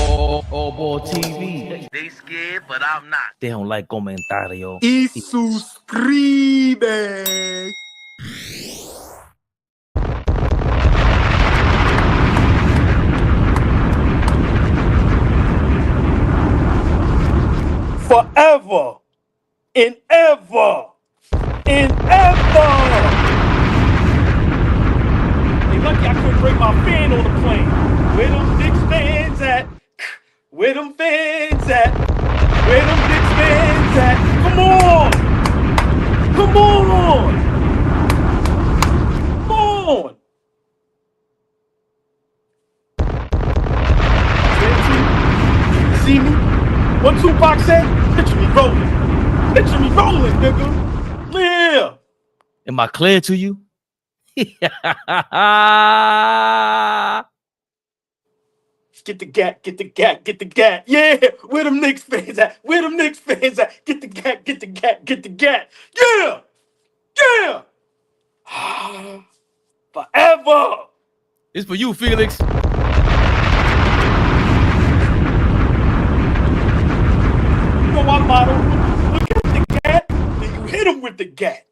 AllBall TV. They scared, but I'm not. They don't like comentario. Y suscribe. Forever and ever and ever. Hey, lucky I couldn't break my fan on the plane. Where them Knicks fans at? Where them fans at? Where them Knicks fans at? Come on! Come on! Come on! Can you see me? What Tupac said? Picture me rolling. Picture me rolling, nigga. Yeah. Am I clear to you? Get the gat, get the gat, get the gat. Yeah, where them Knicks fans at? Where them Knicks fans at? Get the gat, get the gat, get the gat. Yeah, yeah. Forever. It's for you, Felix. You know my motto? Look at the gat, then you hit him with the gat.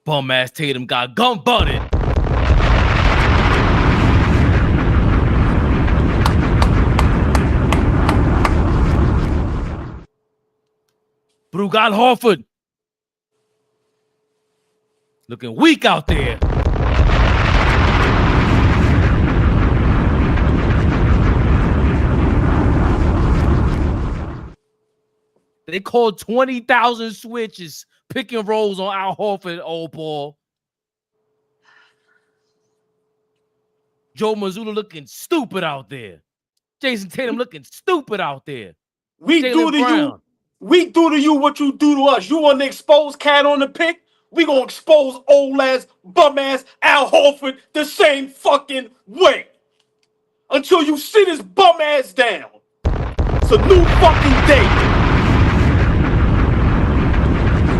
Bum ass Tatum got gun butted. Brew got Horford. Looking weak out there. They called 20,000 switches, pick and rolls on Al Horford, AllBall. Joe Mazzulla looking stupid out there. Jason Tatum looking stupid out there. We do to you. We do to you what you do to us. You want to expose Cat on the pick? We gonna expose old ass, bum ass Al Horford the same fucking way. Until you sit his bum ass down. It's a new fucking day.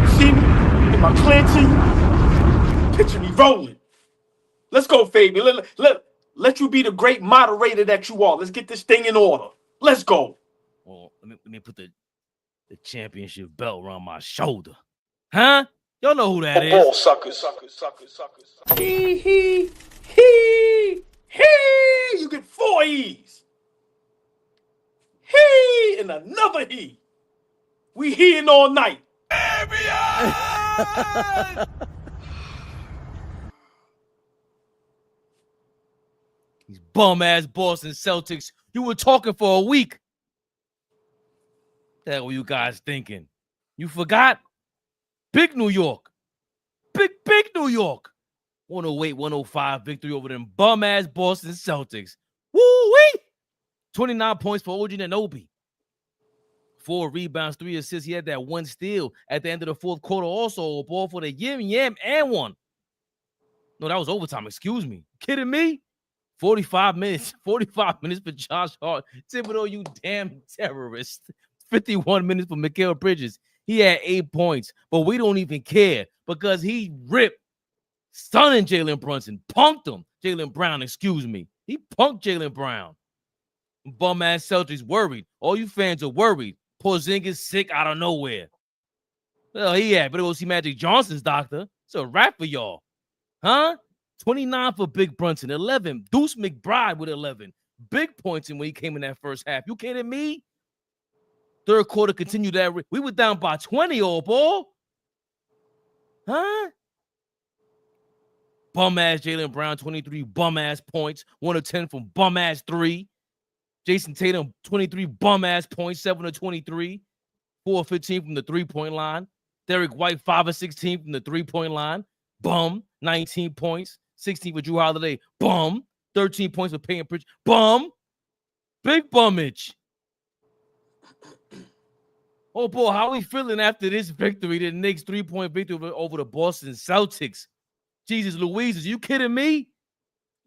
You see me? Am I clear to you? Picture me rolling. Let's go, Fabian. Let you be the great moderator that you are. Let's get this thing in order. Let's go. Well, let me put the championship belt around my shoulder. Huh? Y'all know who that is. Ball suckers. He. You get 4 E's. He and another he. We hearing all night. These bum ass Boston Celtics. You were talking for a week. What the hell were you guys thinking? You forgot? Big New York. Big New York. 108-105 victory over them bum-ass Boston Celtics. Woo-wee! 29 points for OG Anunoby. 4 rebounds, 3 assists. He had that 1 steal at the end of the fourth quarter also. A ball for the yam and 1. No, that was overtime. Excuse me. Kidding me? 45 minutes. 45 minutes for Josh Hart. Thibodeau, you damn terrorist. 51 minutes for Mikal Bridges. He had 8 points, but we don't even care because he ripped stunning Jalen Brunson, punked him. Jaylen Brown, excuse me. He punked Jaylen Brown. Bum-ass Celtics worried. All you fans are worried. Porzingis sick out of nowhere. Well, he had. Better go see Magic Johnson's doctor. It's a wrap for y'all. Huh? 29 for Big Brunson. 11. Deuce McBride with 11. Big points in when he came in that first half. You kidding me? Third quarter continued that. We were down by 20, AllBall. Huh? Bum-ass Jaylen Brown, 23 bum-ass points. 1 of 10 from bum-ass 3. Jason Tatum, 23 bum-ass points. 7 of 23. 4 of 15 from the three-point line. Derek White, 5 of 16 from the three-point line. Bum. 19 points. 16 for Drew Holiday. Bum. 13 points for Payton Pritchard. Bum. Big bummage. Oh, boy, how are we feeling after this victory? The Knicks 3-point victory over the Boston Celtics. Jesus Louise, are you kidding me?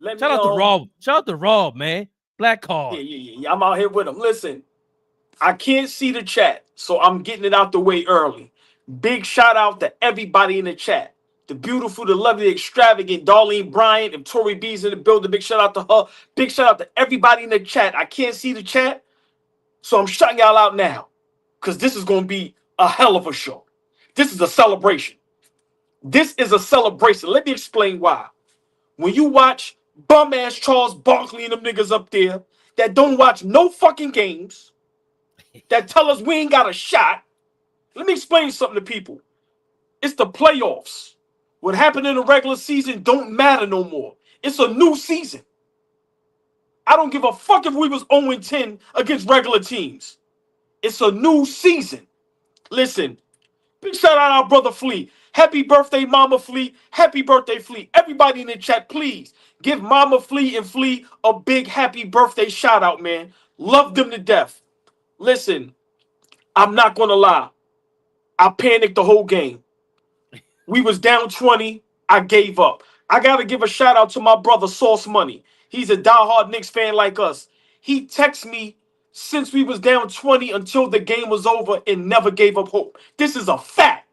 Shout out to Rob. Shout out to Rob, man. Black card. Yeah. I'm out here with him. Listen, I can't see the chat, so I'm getting it out the way early. Big shout out to everybody in the chat. the beautiful, the lovely, the extravagant Darlene Bryant. If Tori B's in the building, big shout out to her. Big shout out to everybody in the chat. I can't see the chat, so I'm shutting y'all out now because this is going to be a hell of a show. This is a celebration. This is a celebration. Let me explain why. When you watch bum-ass Charles Barkley and them niggas up there that don't watch no fucking games, that tell us we ain't got a shot, let me explain something to people. It's the playoffs. What happened in the regular season don't matter no more. It's a new season. I don't give a fuck if we was 0-10 against regular teams. It's a new season. Listen, big shout out our brother Flea. Happy birthday, Mama Flea. Happy birthday, Flea. Everybody in the chat, please give Mama Flea and Flea a big happy birthday shout out, man. Love them to death. Listen, I'm not going to lie. I panicked the whole game. We was down 20. I gave up. I got to give a shout out to my brother Sauce Money. He's a diehard Knicks fan like us. He texted me since we was down 20 until the game was over and never gave up hope. This is a fact.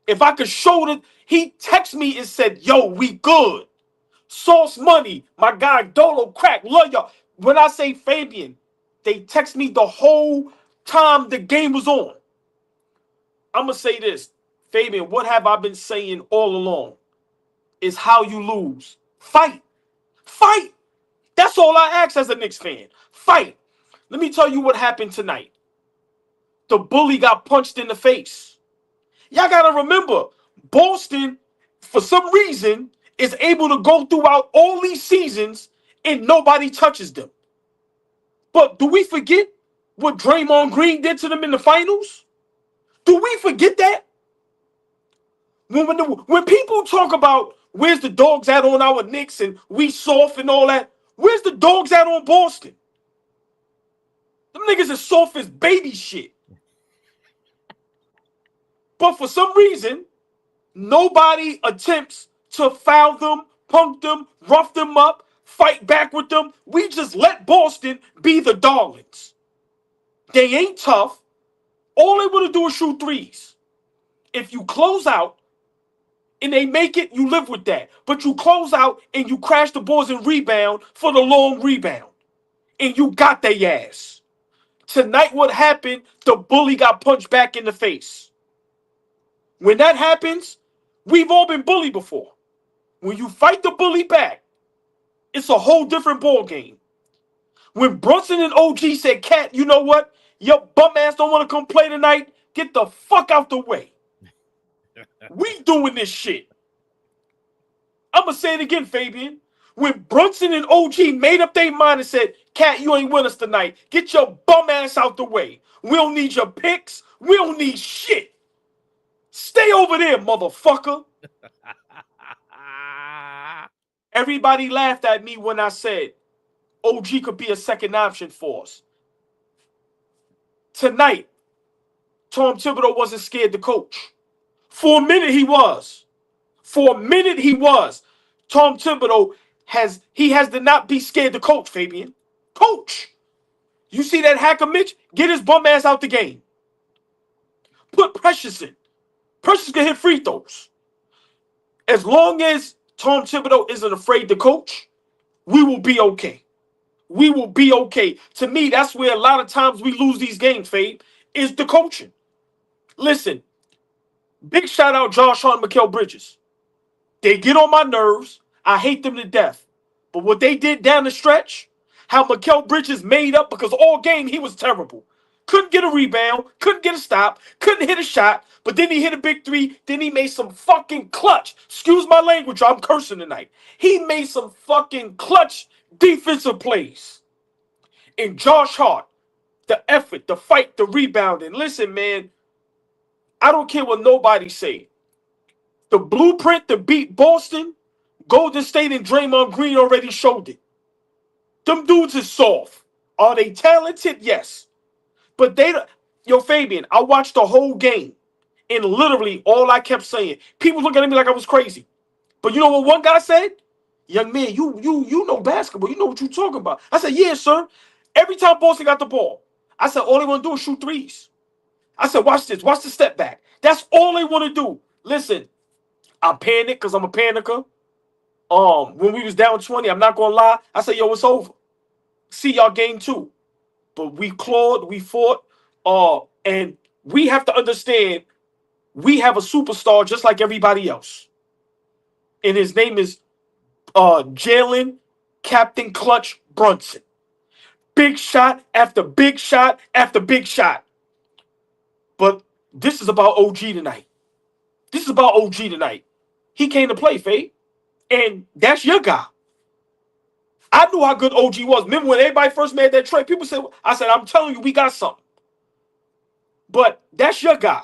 If I could show it, he texted me and said, yo, we good. Sauce Money, my guy Dolo Crack, love y'all. When I say Fabian, they text me the whole time the game was on. I'm going to say this. Fabian, what have I been saying all along? Is how you lose. Fight. Fight. That's all I ask as a Knicks fan. Fight. Let me tell you what happened tonight. The bully got punched in the face. Y'all got to remember, Boston, for some reason, is able to go throughout all these seasons and nobody touches them. But do we forget what Draymond Green did to them in the finals? Do we forget that? When people talk about where's the dogs at on our Knicks and we soft and all that, where's the dogs at on Boston? Them niggas is soft as baby shit. But for some reason, nobody attempts to foul them, punk them, rough them up, fight back with them. We just let Boston be the darlings. They ain't tough. All they want to do is shoot threes. If you close out and they make it, you live with that. But you close out and you crash the boards and rebound for the long rebound. And you got their ass. Tonight what happened, the bully got punched back in the face. When that happens, we've all been bullied before. When you fight the bully back, it's a whole different ball game. When Brunson and OG said, Cat, you know what? Your bum ass don't want to come play tonight. Get the fuck out the way. We doing this shit. I'm going to say it again, Fabian. When Brunson and OG made up their mind and said, Cat, you ain't with us tonight. Get your bum ass out the way. We don't need your picks. We don't need shit. Stay over there, motherfucker. Everybody laughed at me when I said OG could be a second option for us. Tonight, Tom Thibodeau wasn't scared to coach. For a minute, he was. For a minute, he was. Tom Thibodeau has to not be scared to coach, Fabian. Coach. You see that hacker Mitch? Get his bum ass out the game. Put Precious in. Precious can hit free throws. As long as Tom Thibodeau isn't afraid to coach, we will be okay. We will be okay. To me, that's where a lot of times we lose these games, Fabe, is the coaching. Listen, big shout out Josh Hart and Mikal Bridges. They get on my nerves. I hate them to death. But what they did down the stretch, how Mikal Bridges made up because all game he was terrible. Couldn't get a rebound, couldn't get a stop, couldn't hit a shot, but then he hit a big three, then he made some fucking clutch. Excuse my language, I'm cursing tonight. He made some fucking clutch defensive plays. And Josh Hart, the effort, the fight, the rebounding. Listen, man, I don't care what nobody say. The blueprint to beat Boston, Golden State and Draymond Green already showed it. Them dudes is soft. Are they talented? Yes. But they, yo, Fabian, I watched the whole game. And literally all I kept saying, people looking at me like I was crazy. But you know what one guy said? Young man, you know basketball. You know what you're talking about. I said, yeah, sir. Every time Boston got the ball, I said, all they want to do is shoot threes. I said, watch this. Watch the step back. That's all they want to do. Listen, I panicked because I'm a panicker. When we was down 20, I'm not gonna lie. I said, yo, it's over. See y'all game 2. But we clawed, we fought, and we have to understand we have a superstar just like everybody else. And his name is Jalen Captain Clutch Brunson. Big shot after big shot after big shot. But this is about OG tonight. This is about OG tonight. He came to play, Faye. And that's your guy. I knew how good OG was. Remember when everybody first made that trade? People said, I said, I'm telling you, we got something. But that's your guy.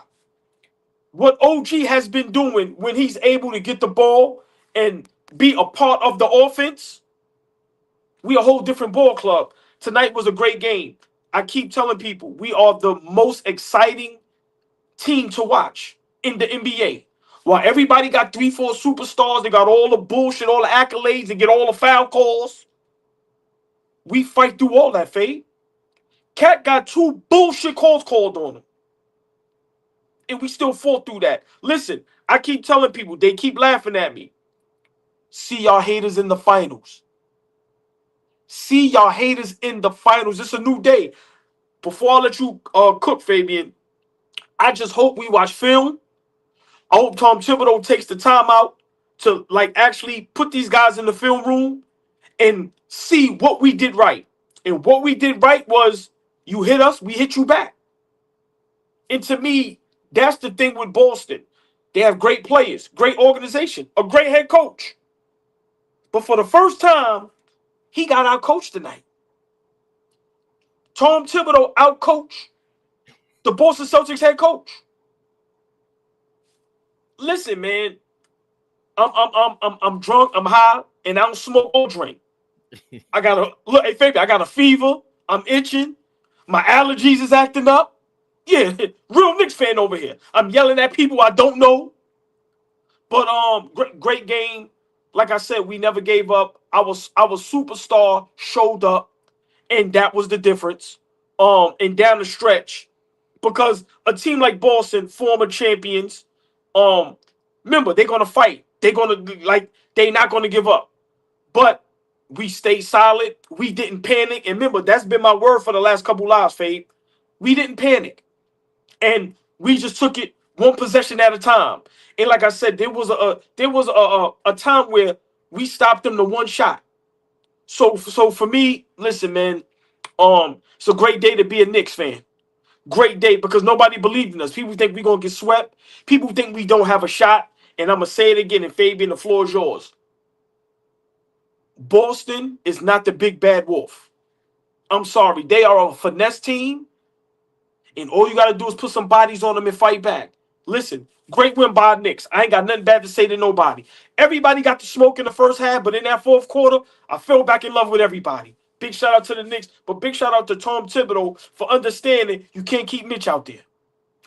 What OG has been doing when he's able to get the ball and be a part of the offense, we a whole different ball club. Tonight was a great game. I keep telling people we are the most exciting team to watch in the NBA. While everybody got 3-4 superstars, they got all the bullshit, all the accolades, they get all the foul calls. We fight through all that, Fade. Cat got 2 bullshit calls called on him. And we still fought through that. Listen, I keep telling people, they keep laughing at me. See y'all haters in the finals. See y'all haters in the finals. It's a new day. Before I let you cook, Fabian, I just hope we watch film. I hope Tom Thibodeau takes the time out to actually put these guys in the film room and see what we did right. And what we did right was you hit us, we hit you back. And to me, that's the thing with Boston. They have great players, great organization, a great head coach. But for the first time, he got out-coached tonight. Tom Thibodeau out-coached the Boston Celtics head coach. Listen, man, I'm drunk, I'm high, and I don't smoke or drink. I got a fever. I'm itching. My allergies is acting up. Yeah, real Knicks fan over here. I'm yelling at people I don't know. But great game. Like I said, we never gave up. Our superstar showed up, and that was the difference. And down the stretch, because a team like Boston, former champions, remember they're gonna fight. They're not gonna give up. But we stayed solid. We didn't panic. And remember, that's been my word for the last couple lives, Fade. We didn't panic. And we just took it one possession at a time. And like I said, there was a time where we stopped them to one shot. So for me, listen, man, it's a great day to be a Knicks fan. Great day because nobody believed in us. People think we're gonna get swept. People think we don't have a shot. And I'm gonna say it again, and Fabian, the floor is yours. Boston is not the big bad wolf. I'm sorry. They are a finesse team. And all you got to do is put some bodies on them and fight back. Listen, great win by Knicks. I ain't got nothing bad to say to nobody. Everybody got the smoke in the first half, but in that fourth quarter, I fell back in love with everybody. Big shout out to the Knicks, but big shout out to Tom Thibodeau for understanding you can't keep Mitch out there.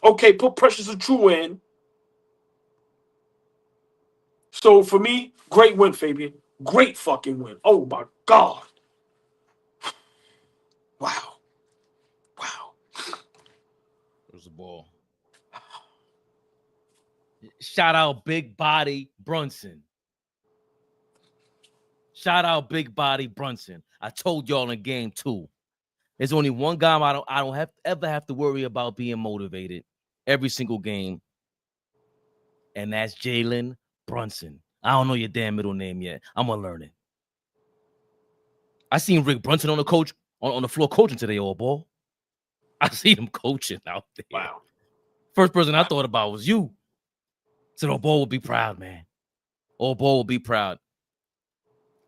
Okay, put Precious Achiuwa in. So for me, great win, Fabian. Great fucking win. Oh my God. Wow. Wow. There's the ball. Shout out Big Body Brunson. Shout out Big Body Brunson. I told y'all in game 2. There's only one guy I don't ever have to worry about being motivated every single game. And that's Jalen Brunson. I don't know your damn middle name yet. I'm gonna learn it. I seen Rick Brunson on the floor coaching today, AllBall. I see him coaching out there. Wow. First person I thought about was you. Said AllBall would be proud, man. AllBall will be proud.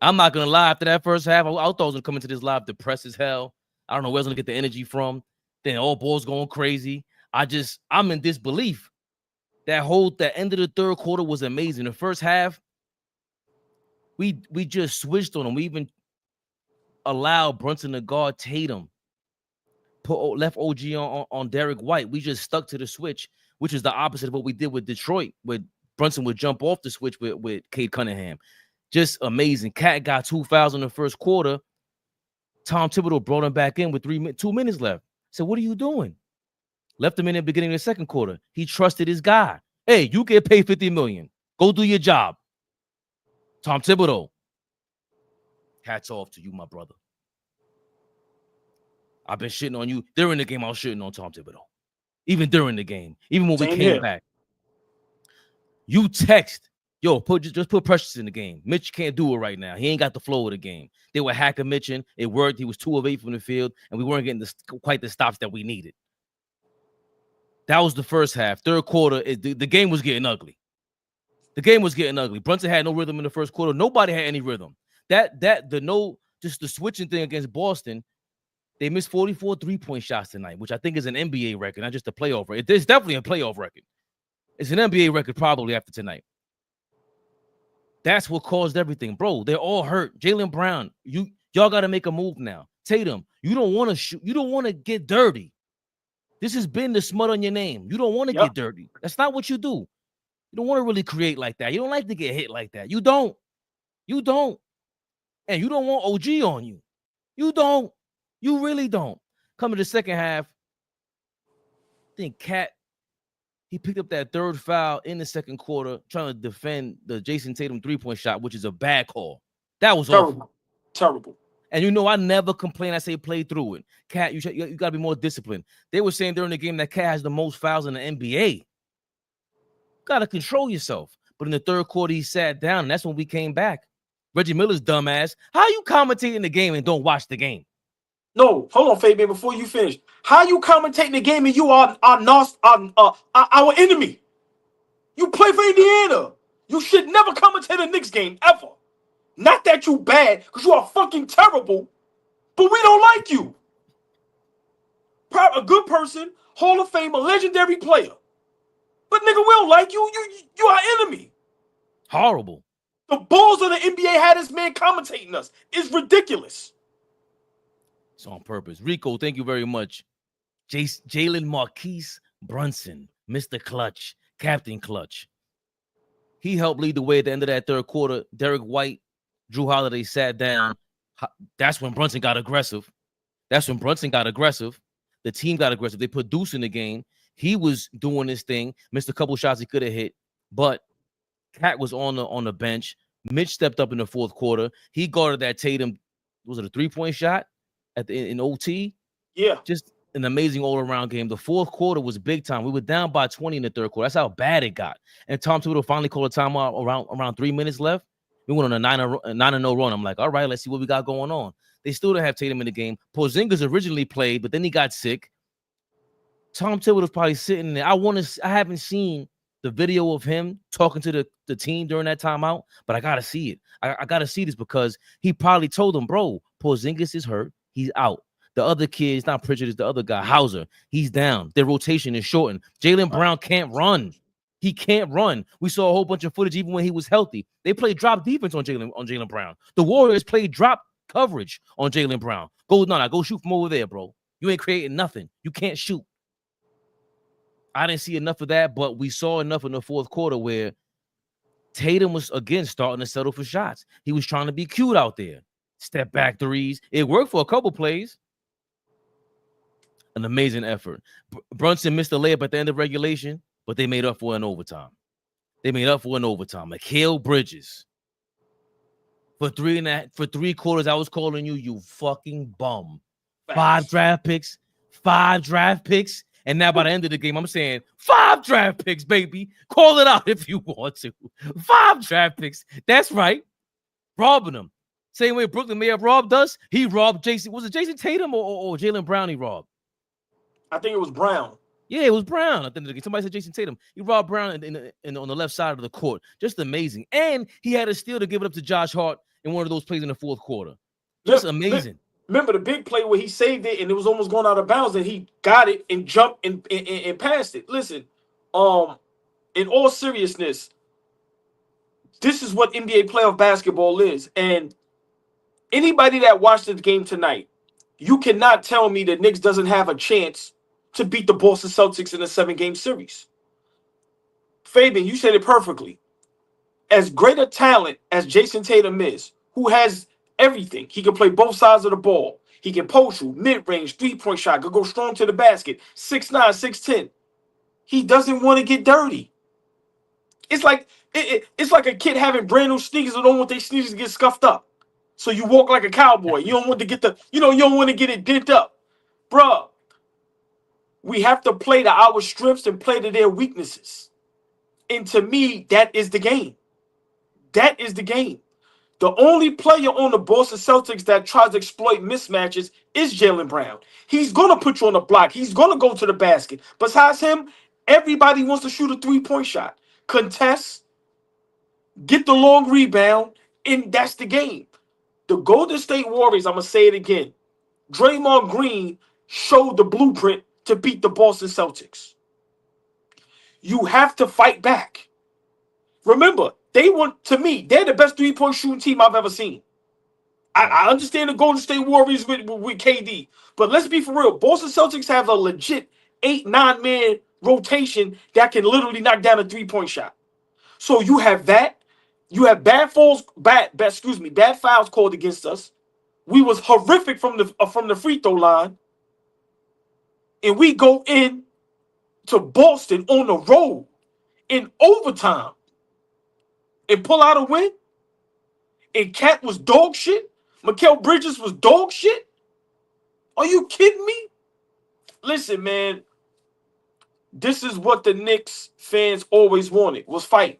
I'm not gonna lie. After that first half, I thought I was gonna come into this live depressed as hell. I don't know where I was gonna get the energy from. Then AllBall's going crazy. I'm in disbelief. The end of the third quarter was amazing. The first half, we just switched on them. We even allowed Brunson to guard Tatum. Left OG on Derek White. We just stuck to the switch, which is the opposite of what we did with Detroit, where Brunson would jump off the switch with Cade Cunningham. Just amazing. Cat got 2 fouls in the first quarter. Tom Thibodeau brought him back in with 2 minutes left. Said, what are you doing? Left him in the beginning of the second quarter. He trusted his guy. Hey, you get paid $50 million. Go do your job. Tom Thibodeau. Hats off to you, my brother. I've been shitting on you. During the game, I was shitting on Tom Thibodeau. Even during the game. Even when we came back. You text, yo, just put Precious in the game. Mitch can't do it right now. He ain't got the flow of the game. They were hacking Mitchin. It worked. He was 2 of 8 from the field, and we weren't getting quite the stops that we needed. That was the first half. Third quarter, the game was getting ugly. The game was getting ugly. Brunson had no rhythm in the first quarter. Nobody had any rhythm. Just the switching thing against Boston, they missed 44 3-point shots tonight, which I think is an NBA record, not just a playoff record. It's definitely a playoff record. It's an NBA record probably after tonight. That's what caused everything, bro. They're all hurt. Jaylen Brown, y'all got to make a move now. Tatum, you don't want to shoot. You don't want to get dirty. This has been the smut on your name. You don't want to get dirty. That's not what you do. You don't want to really create like that. You don't like to get hit like that. You don't. You don't. And you don't want OG on you. You don't. You really don't. Coming to the second half, I think Cat, he picked up that third foul in the second quarter trying to defend the Jason Tatum 3-point shot, which is a bad call. That was awful. Terrible. And you know, I never complain. I say play through it. Cat, you got to be more disciplined. They were saying during the game that Cat has the most fouls in the NBA. Got to control yourself. But in the third quarter, he sat down, and that's when we came back. Reggie Miller's dumbass. How you commentating the game and don't watch the game? No, hold on, Fabian, before you finish. How you commentating the game and you are our enemy? You play for Indiana. You should never commentate a Knicks game, ever. Not that you bad, because you are fucking terrible, but we don't like you. A good person, Hall of Fame, a legendary player. But nigga, we don't like you. You are enemy. Horrible. The balls of the NBA had this man commentating us. It's ridiculous. It's on purpose. Rico, thank you very much. Jalen Marquise Brunson, Mr. Clutch, Captain Clutch. He helped lead the way at the end of that third quarter. Derek White, Drew Holiday sat down. That's when Brunson got aggressive. The team got aggressive. They produced in the game. He was doing his thing. Missed a couple shots he could have hit, but Cat was on the bench. Mitch stepped up in the fourth quarter. He guarded that Tatum. Was it a 3-point shot in OT? Yeah. Just an amazing all-around game. The fourth quarter was big time. We were down by 20 in the third quarter. That's how bad it got. And Tom Thibodeau finally called a timeout around 3 minutes left. We went on a 9-0 run. I'm like, all right, let's see what we got going on. They still don't have Tatum in the game. Porzingis originally played, but then he got sick. Tom Thibodeau's probably sitting there. I haven't seen the video of him talking to the team during that timeout, but I gotta see it. I gotta see this because he probably told them, bro, Porzingis is hurt. He's out. The other kid, it's not Pritchard, it's the other guy, Hauser. He's down. Their rotation is shortened. Jaylen Brown can't run. He can't run. We saw a whole bunch of footage even when he was healthy. They played drop defense on Jaylen Brown. The Warriors played drop coverage on Jaylen Brown. Go shoot from over there, bro. You ain't creating nothing. You can't shoot. I didn't see enough of that, but we saw enough in the fourth quarter where Tatum was, again, starting to settle for shots. He was trying to be cute out there. Step back threes. It worked for a couple plays. An amazing effort. Brunson missed a layup at the end of regulation, but they made up for it in overtime. Mikal Bridges. For 3 quarters, I was calling you fucking bum. 5 draft picks. And now by the end of the game, I'm saying 5 draft picks, baby. Call it out if you want to. 5 draft picks. That's right. Robbing them. Same way Brooklyn may have robbed us. He robbed Jason. Was it Jason Tatum or Jaylen Brown he robbed? I think it was Brown. Yeah, it was Brown. At the end of the game. Somebody said Jason Tatum. He robbed Brown on the left side of the court. Just amazing. And he had a steal to give it up to Josh Hart in one of those plays in the fourth quarter. Just amazing. Remember the big play where he saved it and it was almost going out of bounds and he got it and jumped and passed it. Listen, in all seriousness, this is what NBA playoff basketball is. And anybody that watched the game tonight, you cannot tell me that Knicks doesn't have a chance to beat the Boston Celtics in a 7-game series. Fabian, you said it perfectly. As great a talent as Jason Tatum is, who has everything. He can play both sides of the ball. He can post you, mid-range, 3-point shot, could go strong to the basket, 6'9", 6'10". He doesn't want to get dirty. It's like it's like a kid having brand new sneakers and don't want their sneakers to get scuffed up. So you walk like a cowboy. You don't want to get you don't want to get it dent up. Bruh, we have to play to our strengths and play to their weaknesses. And to me, that is the game. That is the game. The only player on the Boston Celtics that tries to exploit mismatches is Jaylen Brown. He's going to put you on the block. He's going to go to the basket. Besides him, everybody wants to shoot a three-point shot. Contest, get the long rebound, and that's the game. The Golden State Warriors, I'm going to say it again, Draymond Green showed the blueprint to beat the Boston Celtics. You have to fight back. Remember, to me, they're the best three-point shooting team I've ever seen. I understand the Golden State Warriors with KD, but let's be for real. Boston Celtics have a legit 8-9 man rotation that can literally knock down a three-point shot. So you have that. You have bad fouls called against us. We was horrific from the free throw line, and we go in to Boston on the road in overtime and pull out a win. And Cat was dog shit. Mikal Bridges was dog shit. Are you kidding me? Listen, man. This is what the Knicks fans always wanted, was fight.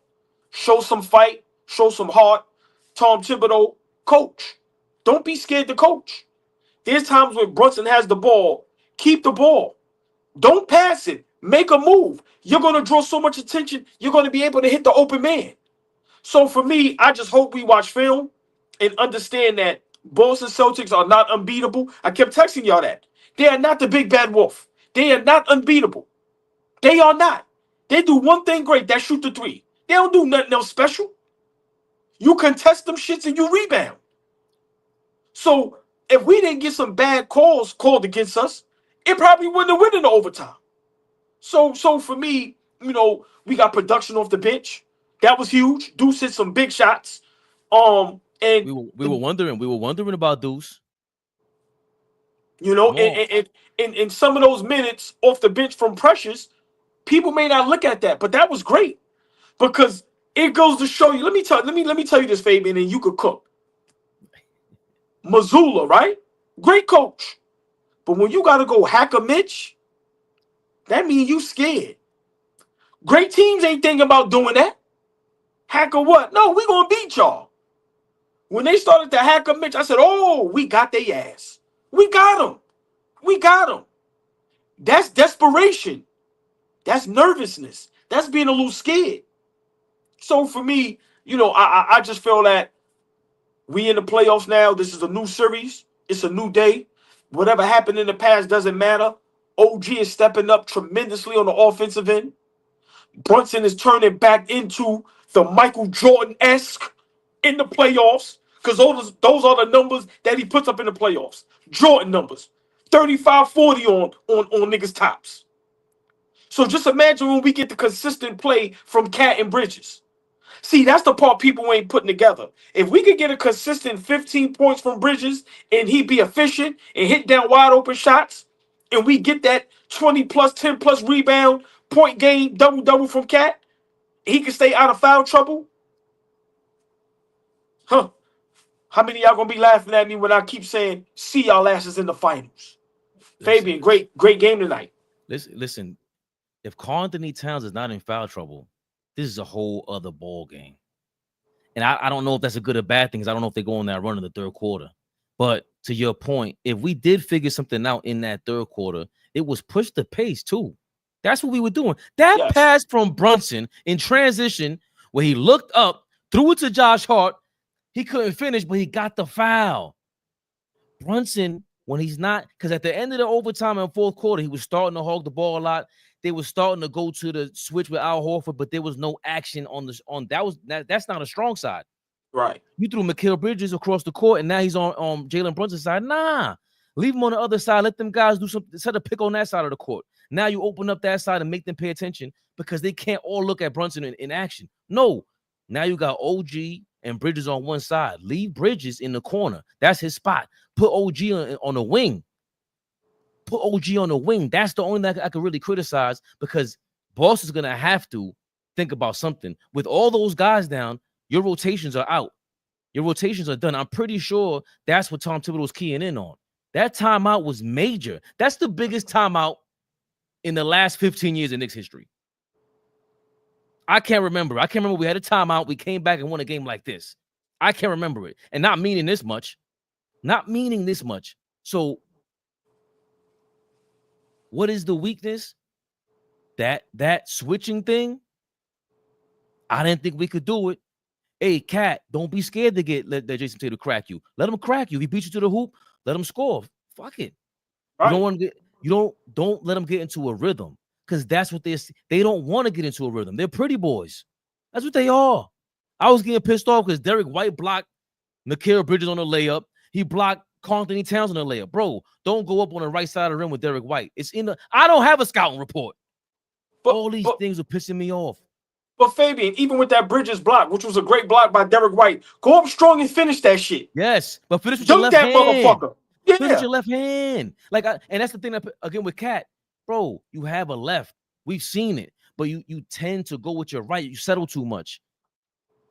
Show some fight. Show some heart. Tom Thibodeau, coach. Don't be scared to coach. There's times when Brunson has the ball. Keep the ball. Don't pass it. Make a move. You're going to draw so much attention, you're going to be able to hit the open man. So for me, I just hope we watch film and understand that Boston Celtics are not unbeatable. I kept texting y'all that. They are not the big bad wolf. They are not unbeatable. They are not. They do one thing great, that shoot the three. They don't do nothing else special. You contest them shits and you rebound. So if we didn't get some bad calls called against us, it probably wouldn't have won in the overtime. So for me, we got production off the bench. That was huge. Deuce hit some big shots. And we were wondering about Deuce. And some of those minutes off the bench from pressures, people may not look at that, but that was great because it goes to show you. Let me tell you this, Fabian, and you could cook. Missoula, right? Great coach, but when you got to go hack a Mitch, that means you scared. Great teams ain't thinking about doing that. Hack a what? No, we gonna beat y'all. When they started to hack a Mitch, I said, "Oh, we got their ass. We got them. We got them." That's desperation. That's nervousness. That's being a little scared. So for me, I just feel that we in the playoffs now. This is a new series. It's a new day. Whatever happened in the past doesn't matter. OG is stepping up tremendously on the offensive end. Brunson is turning back into the Michael Jordan-esque in the playoffs because those are the numbers that he puts up in the playoffs. Jordan numbers. 35-40 on niggas' tops. So just imagine when we get the consistent play from Cat and Bridges. See, that's the part people ain't putting together. If we could get a consistent 15 points from Bridges and he be efficient and hit down wide open shots, and we get that 20+, 10+ rebound, point game, double from Cat, he can stay out of foul trouble. Huh. How many of y'all gonna be laughing at me when I keep saying, see y'all asses in the finals? Fabian, great game tonight. Listen, if Karl Anthony Towns is not in foul trouble, this is a whole other ball game. And I don't know if that's a good or bad thing, because I don't know if they go on that run in the third quarter. But to your point, if we did figure something out in that third quarter, it was push the pace too. That's what we were doing. That pass from Brunson in transition, where he looked up, threw it to Josh Hart. He couldn't finish, but he got the foul. Brunson, when he's not, because at the end of the overtime and fourth quarter, he was starting to hog the ball a lot. They were starting to go to the switch with Al Horford, but there was no action that's not a strong side. Right. You threw Mikal Bridges across the court, and now he's on Jalen Brunson's side. Nah. Leave him on the other side. Let them guys do something. Set a pick on that side of the court. Now you open up that side and make them pay attention because they can't all look at Brunson in action. No. Now you got OG and Bridges on one side. Leave Bridges in the corner. That's his spot. Put OG on the wing. Put OG on the wing. That's the only thing I could really criticize because Boston's going to have to think about something. With all those guys down, your rotations are out. Your rotations are done. I'm pretty sure that's what Tom Thibodeau was keying in on. That timeout was major. That's the biggest timeout in the last 15 years in Knicks history. I can't remember. I can't remember we had a timeout. We came back and won a game like this. I can't remember it. And not meaning this much. Not meaning this much. So what is the weakness? That switching thing. I didn't think we could do it. Hey, Cat, don't be scared to let Jason Tatum crack you. Let him crack you. If he beats you to the hoop, let him score. Fuck it. Right. You don't want to get. Don't let them get into a rhythm, because that's what they don't want to get into a rhythm. They're pretty boys. That's what they are. I was getting pissed off because Derek White blocked Mikal Bridges on the layup. He blocked Karl-Anthony Towns on the layup. Bro, don't go up on the right side of the rim with Derek White. It's in the. I don't have a scouting report. All these things are pissing me off. But Fabian, even with that Bridges block, which was a great block by Derek White, go up strong and finish that shit. Yes, but finish with your left hand. Motherfucker. Yeah. Finish your left hand. And that's the thing that, again, with Cat, bro, you have a left. We've seen it, but you tend to go with your right. You settle too much.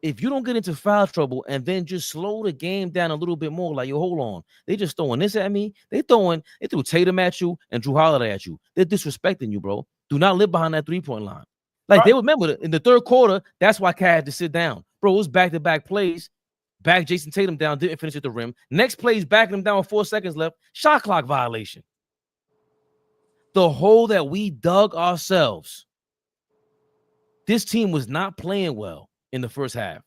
If you don't get into foul trouble and then just slow the game down a little bit more, like, yo, hold on. They just throwing this at me. They threw Tatum at you and Drew Holiday at you. They're disrespecting you, bro. Do not live behind that three-point line. Like, right. They remember in the third quarter, that's why Cat had to sit down. Bro, it was back-to-back plays. Back Jason Tatum down, didn't finish at the rim. Next plays, backing him down with 4 seconds left. Shot clock violation. The hole that we dug ourselves. This team was not playing well in the first half.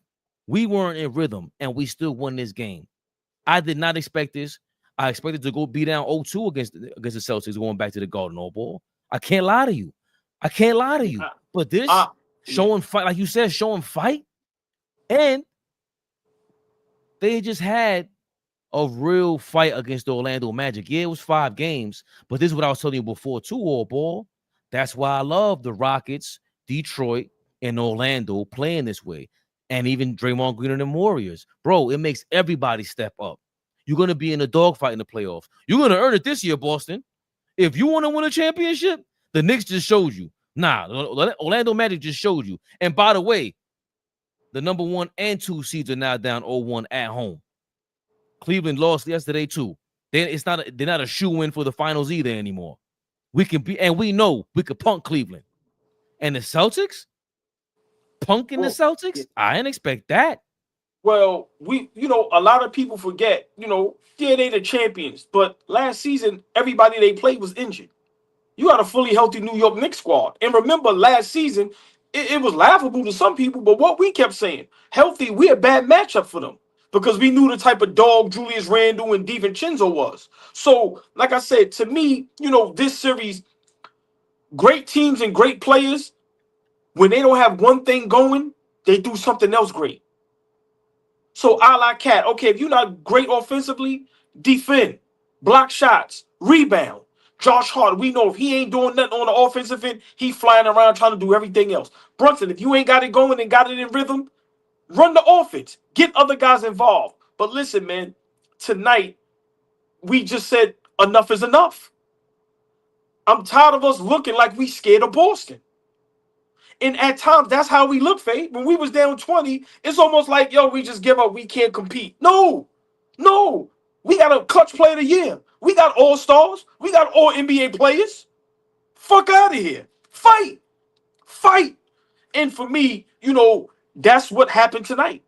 We weren't in rhythm, and we still won this game. I did not expect this. I expected to go be down 0-2 against the Celtics going back to the Garden, AllBall. I can't lie to you. But this showing fight, like you said, showing fight, and they just had a real fight against the Orlando Magic. Yeah, it was 5 games, but this is what I was telling you before too, AllBall. That's why I love the Rockets, Detroit, and Orlando playing this way, and even Draymond Green and the Warriors. Bro, it makes everybody step up. You're going to be in a dogfight in the playoffs. You're going to earn it this year, Boston. If you want to win a championship, the Knicks just showed you. Nah, Orlando Magic just showed you. And by the way, the number 1 and 2 seeds are now down 0-1 at home. Cleveland lost yesterday too. They're not a shoe-in for the finals either anymore. We can be, and we know we could punk Cleveland. And the Celtics? Punking the Celtics? Yeah. I didn't expect that. Well, a lot of people forget, yeah, they the champions. But last season, everybody they played was injured. You had a fully healthy New York Knicks squad. And remember, last season, it was laughable to some people, but what we kept saying, healthy, we're a bad matchup for them because we knew the type of dog Julius Randle and DiVincenzo was. So, like I said, to me, this series, great teams and great players, when they don't have one thing going, they do something else great. So, a la Cat, okay, if you're not great offensively, defend, block shots, rebound. Josh Hart, we know if he ain't doing nothing on the offensive end, he flying around trying to do everything else. Brunson, if you ain't got it going and got it in rhythm, run the offense. Get other guys involved. But listen, man, tonight, we just said enough is enough. I'm tired of us looking like we scared of Boston. And at times, that's how we look, Faye. When we was down 20, it's almost like, yo, we just give up. We can't compete. No. We got a clutch player of the year. We got all-stars. We got all NBA players. Fuck out of here. Fight. And for me, that's what happened tonight.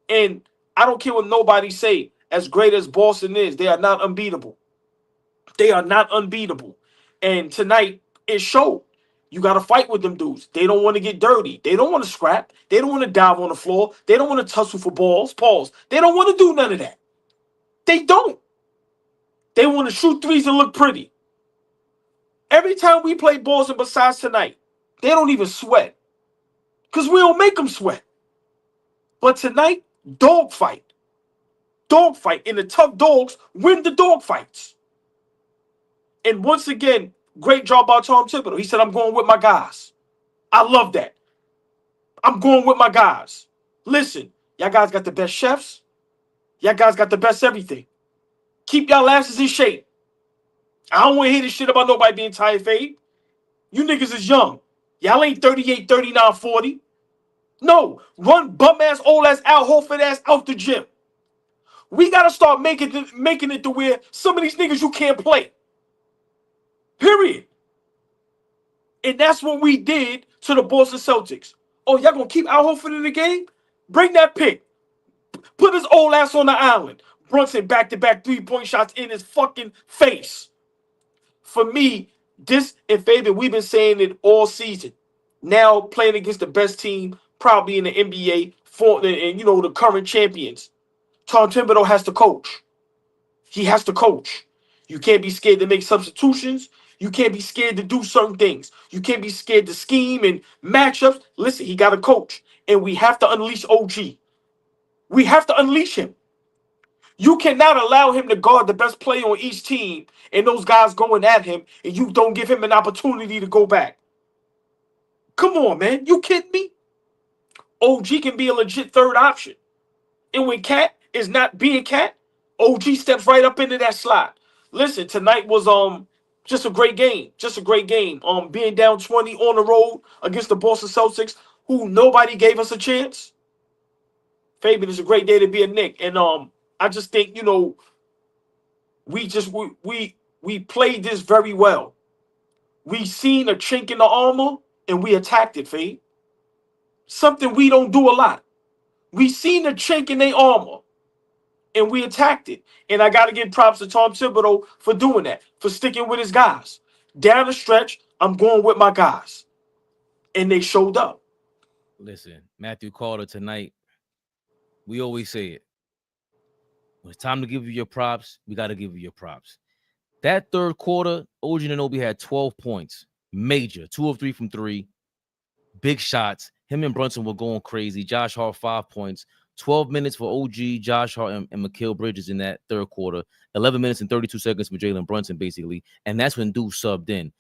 And I don't care what nobody say. As great as Boston is, they are not unbeatable. And tonight, it showed. You got to fight with them dudes. They don't want to get dirty. They don't want to scrap. They don't want to dive on the floor. They don't want to tussle for balls. Pause. They don't want to do none of that. They don't. They want to shoot threes and look pretty. Every time we play Boston besides tonight, they don't even sweat. Because we don't make them sweat. But tonight, dogfight. And the tough dogs win the dogfights. And once again, great job by Tom Thibodeau. He said, I'm going with my guys. I love that. I'm going with my guys. Listen, y'all guys got the best chefs. Y'all guys got the best everything. Keep y'all asses in shape. I don't want to hear this shit about nobody being tired, Fade. You niggas is young. Y'all ain't 38, 39, 40. No, run bum ass, old ass, Al Horford ass out the gym. We gotta start making it to where some of these niggas you can't play. Period. And that's what we did to the Boston Celtics. Oh, y'all gonna keep Al Horford in the game? Bring that pick. Put his old ass on the island. Brunson back-to-back 3-point shots in his fucking face. For me, this and Fabian, we've been saying it all season. Now playing against the best team probably in the NBA and the current champions. Tom Thibodeau has to coach. He has to coach. You can't be scared to make substitutions. You can't be scared to do certain things. You can't be scared to scheme and matchups. Listen, he got a coach. And we have to unleash OG. We have to unleash him. You cannot allow him to guard the best player on each team and those guys going at him and you don't give him an opportunity to go back. Come on, man. You kidding me? OG can be a legit third option. And when Cat is not being Cat, OG steps right up into that slot. Listen, tonight was just a great game. Just a great game. Being down 20 on the road against the Boston Celtics, who nobody gave us a chance. Fabian, it's a great day to be a Knick. And I just think, we played this very well. We seen a chink in the armor and we attacked it, Fabe. Something we don't do a lot. We seen a chink in their armor and we attacked it. And I got to give props to Tom Thibodeau for doing that, for sticking with his guys. Down the stretch, I'm going with my guys. And they showed up. Listen, Matthew Carter tonight, we always say it. When it's time to give you your props, we got to give you your props. That third quarter, OG Anunoby had 12 points. Major. 2 of 3 from 3. Big shots. Him and Brunson were going crazy. Josh Hart, 5 points. 12 minutes for OG, Josh Hart, and Mikal Bridges in that third quarter. 11 minutes and 32 seconds for Jalen Brunson, basically. And that's when Deuce subbed in.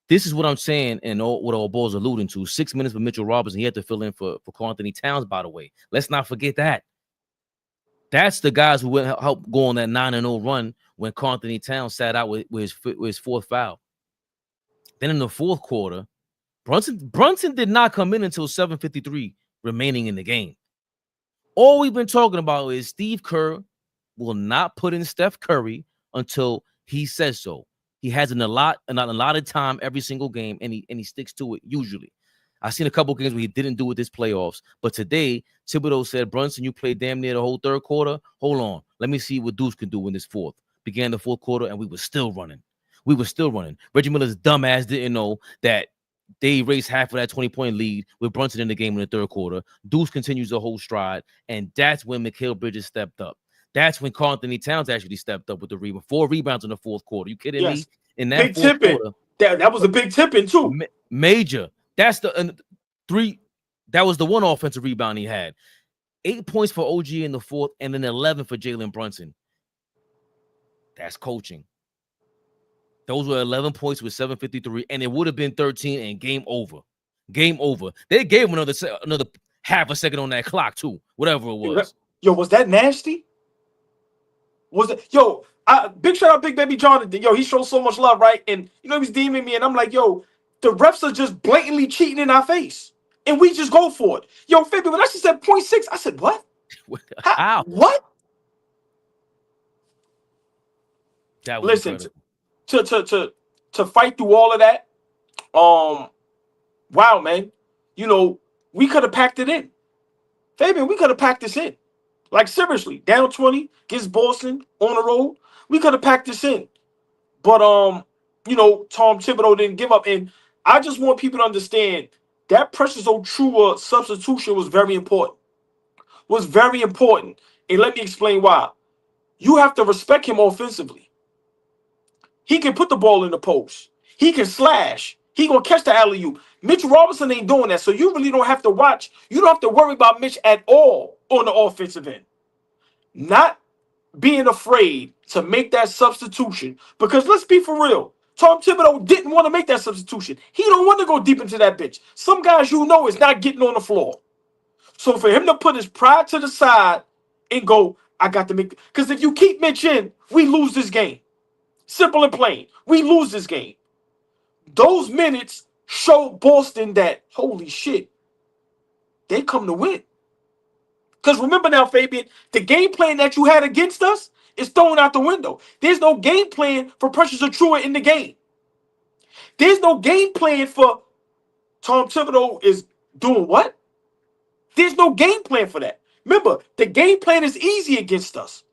This is what I'm saying and what AllBall's alluding to. 6 minutes for Mitchell Robinson. He had to fill in for Karl Anthony Towns, by the way. Let's not forget that. That's the guys who helped go on that 9-0 run when Karl Anthony Towns sat out with his fourth foul. Then in the fourth quarter, Brunson did not come in until 7:53 remaining in the game. All we've been talking about is Steve Kerr will not put in Steph Curry until he says so. He has an allotted time every single game, and he sticks to it usually. I've seen a couple games where he didn't do it this playoffs, but today Thibodeau said, Brunson, you played damn near the whole third quarter. Hold on, let me see what Deuce can do in this fourth. Began the fourth quarter, and we were still running. Reggie Miller's dumbass didn't know that they erased half of that 20-point lead with Brunson in the game in the third quarter. Deuce continues to hold stride, and that's when Mikal Bridges stepped up. That's when Karl Anthony Towns actually stepped up with the rebound. 4 rebounds in the fourth quarter. You kidding me? In that big fourth tipping. Quarter, That was a big tipping too. Major. That's the 3. That was the one offensive rebound he had. 8 points for OG in the fourth, and then 11 for Jalen Brunson. That's coaching. Those were 11 points with 7:53, and it would have been 13 and game over. Game over. They gave him another half a second on that clock too, whatever it was. Yo, was that nasty? Was it? Yo, big shout out Big Baby Jonathan. Yo, he showed so much love, right? And he was DMing me, and I'm like, yo, the refs are just blatantly cheating in our face, and we just go for it. Yo, Fabian, when I said 0.6, I said, what? How? What? That was Listen, to fight through all of that, wow, man. We could have packed it in. Fabian, we could have packed this in. Like, seriously, down 20 against Boston on the road, we could have packed this in. But, Tom Thibodeau didn't give up. And I just want people to understand that Precious Ochoa substitution was very important. And let me explain why. You have to respect him offensively. He can put the ball in the post. He can slash. He gonna catch the alley-oop. Mitch Robinson ain't doing that, so you really don't have to watch. You don't have to worry about Mitch at all on the offensive end. Not being afraid to make that substitution, because let's be for real. Tom Thibodeau didn't want to make that substitution. He don't want to go deep into that bitch. Some guys is not getting on the floor. So for him to put his pride to the side and go, I got to make it. Because if you keep Mitch in, we lose this game. Simple and plain. We lose this game. Those minutes show Boston that, holy shit, They come to win. Because remember now, Fabian, the game plan that you had against us is thrown out the window. There's no game plan for Precious Achiuwa in the game. There's no game plan for Tom Thibodeau is doing what? There's no game plan for that. Remember, the game plan is easy against us.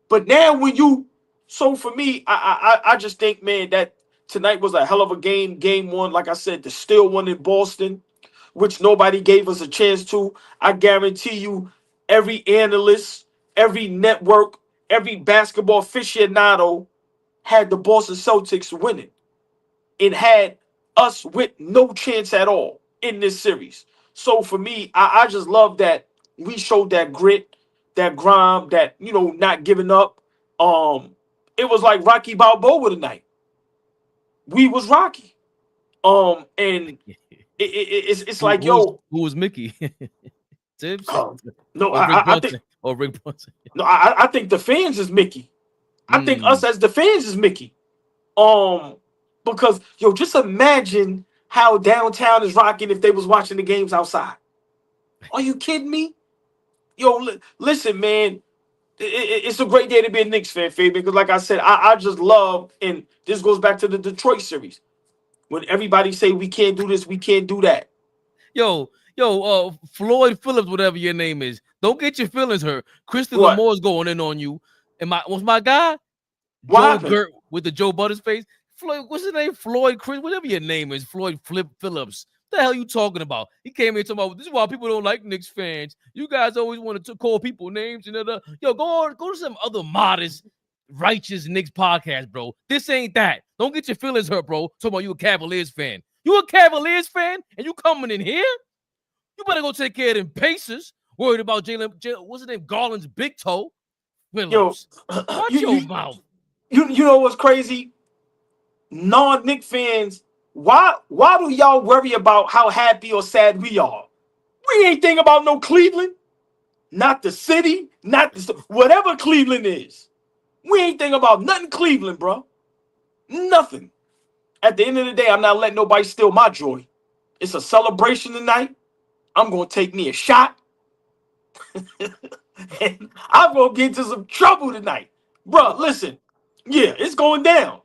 But now when you, so for me, I just think, man, that tonight was a hell of a game. Game one, like I said, the still one in Boston, which nobody gave us a chance to. I guarantee you, every analyst, every network, every basketball aficionado had the Boston Celtics winning and had us with no chance at all in this series. So for me, I just love that we showed that grit, that grind, that, you know, not giving up. It was like Rocky Balboa tonight. We was Rocky. And it's like, who was Mickey? THIBS? No, I think Rick Brunson. No, I think the fans is Mickey. I think us as the fans is Mickey. Because just imagine how downtown is rocking if they was watching the games outside. Are you kidding me? Listen, man. It's a great day to be a Knicks fan, Fabian, because like I said, I just love, and this goes back to the Detroit series. When everybody say we can't do this, we can't do that. Floyd Phillips, whatever your name is, don't get your feelings hurt. Christian Lamore's going in on you. And what's my guy? What Joe Gert with the Joe Butters face. Floyd, what's his name? Floyd Chris, whatever your name is, Floyd Phillips. What the hell are you talking about? He came here talking about this is why people don't like Knicks fans. You guys always want to call people names and go to some other modest, righteous Knicks podcast, bro. This ain't that. Don't get your feelings hurt, bro. Talking about you a Cavaliers fan. You a Cavaliers fan and you coming in here? You better go take care of them Pacers. Worried about Jalen, what's his name? Garland's big toe. Phillips. Watch your mouth. You know what's crazy? Non-Knick fans, why do y'all worry about how happy or sad we are? We ain't thinking about no Cleveland. Not the city, not whatever Cleveland is. We ain't thinking about nothing Cleveland, bro. Nothing. At the end of the day, I'm not letting nobody steal my joy. It's a celebration tonight. I'm going to take me a shot. And I'm going to get into some trouble tonight. Bro, listen. Yeah, it's going down.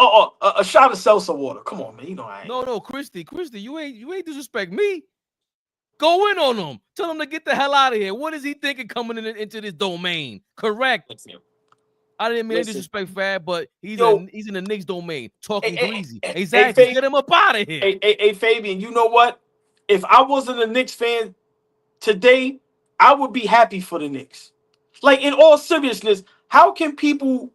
A shot of seltzer water. Come on, man. You know I ain't. No, Christy, you ain't disrespect me. Go in on him. Tell him to get the hell out of here. What is he thinking coming into this domain? Correct. I didn't mean to disrespect Fab, but he's in the Knicks domain. Talking greasy. Exactly. Get him up out of here. Hey, Fabian, you know what? If I wasn't a Knicks fan today, I would be happy for the Knicks. Like, in all seriousness, how can people